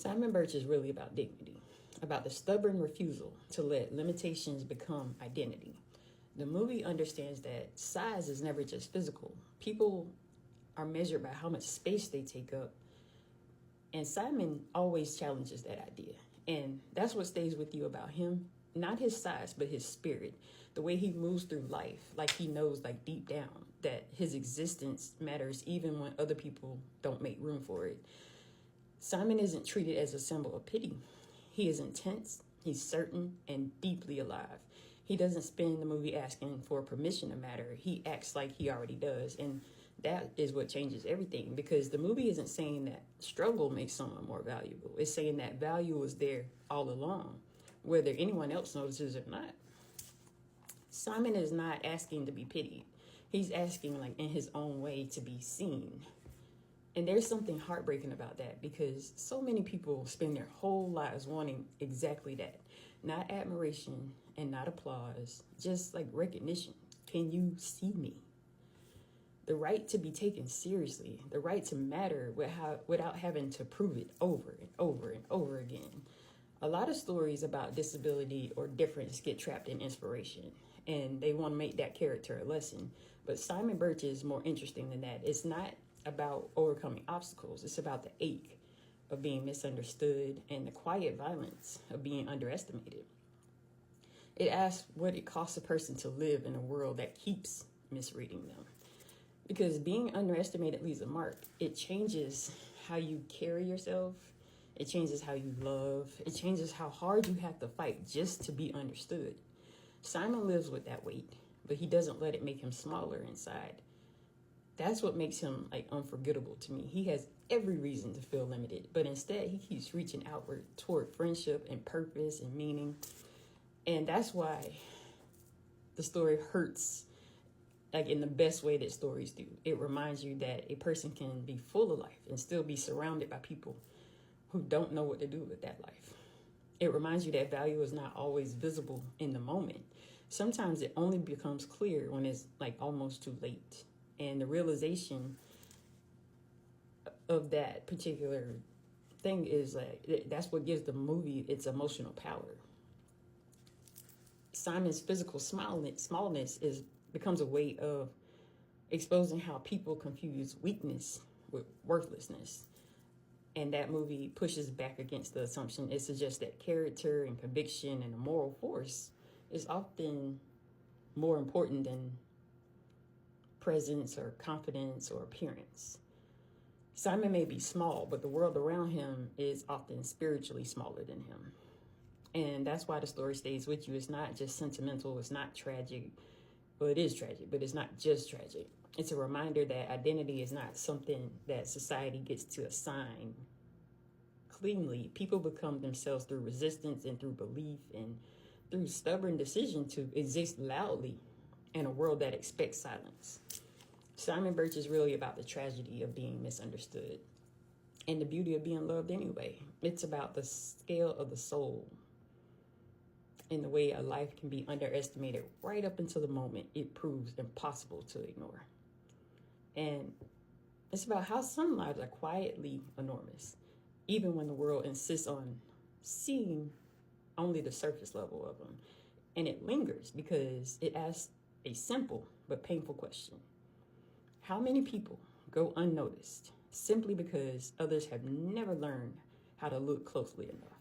Simon Birch is really about dignity, about the stubborn refusal to let limitations become identity. The movie understands that size is never just physical. People are measured by how much space they take up. And Simon always challenges that idea. And that's what stays with you about him. Not his size, but his spirit. The way he moves through life, like he knows, like deep down, that his existence matters even when other people don't make room for it. Simon isn't treated as a symbol of pity. He is intense, he's certain, and deeply alive. He doesn't spend the movie asking for permission to matter. He acts like he already does. And that is what changes everything, because the movie isn't saying that struggle makes someone more valuable. It's saying that value was there all along, whether anyone else notices or not. Simon is not asking to be pitied. He's asking, like, in his own way, to be seen. And there's something heartbreaking about that, because so many people spend their whole lives wanting exactly that. Not admiration and not applause, just like recognition. Can you see me? The right to be taken seriously, the right to matter without having to prove it over and over and over again. A lot of stories about disability or difference get trapped in inspiration, and they want to make that character a lesson. But Simon Birch is more interesting than that. It's not about overcoming obstacles. It's about the ache of being misunderstood and the quiet violence of being underestimated. It asks what it costs a person to live in a world that keeps misreading them. Because being underestimated leaves a mark. It changes how you carry yourself. It changes how you love. It changes how hard you have to fight just to be understood. Simon lives with that weight, but he doesn't let it make him smaller inside. That's what makes him like unforgettable to me. He has every reason to feel limited, but instead he keeps reaching outward toward friendship and purpose and meaning. And that's why the story hurts, like in the best way that stories do. It reminds you that a person can be full of life and still be surrounded by people who don't know what to do with that life. It reminds you that value is not always visible in the moment. Sometimes it only becomes clear when it's like almost too late. And the realization of that particular thing is like, that's what gives the movie its emotional power. Simon's physical smallness becomes a way of exposing how people confuse weakness with worthlessness. And that movie pushes back against the assumption. It suggests that character and conviction and a moral force is often more important than presence or confidence or appearance. Simon may be small, but the world around him is often spiritually smaller than him. And that's why the story stays with you. It's not just sentimental. It's not tragic. Well, it is tragic, but it's not just tragic. It's a reminder that identity is not something that society gets to assign cleanly. People become themselves through resistance and through belief and through stubborn decision to exist loudly in a world that expects silence. Simon Birch is really about the tragedy of being misunderstood and the beauty of being loved anyway. It's about the scale of the soul and the way a life can be underestimated right up until the moment it proves impossible to ignore. And it's about how some lives are quietly enormous, even when the world insists on seeing only the surface level of them. And it lingers because it asks a simple but painful question. How many people go unnoticed simply because others have never learned how to look closely enough?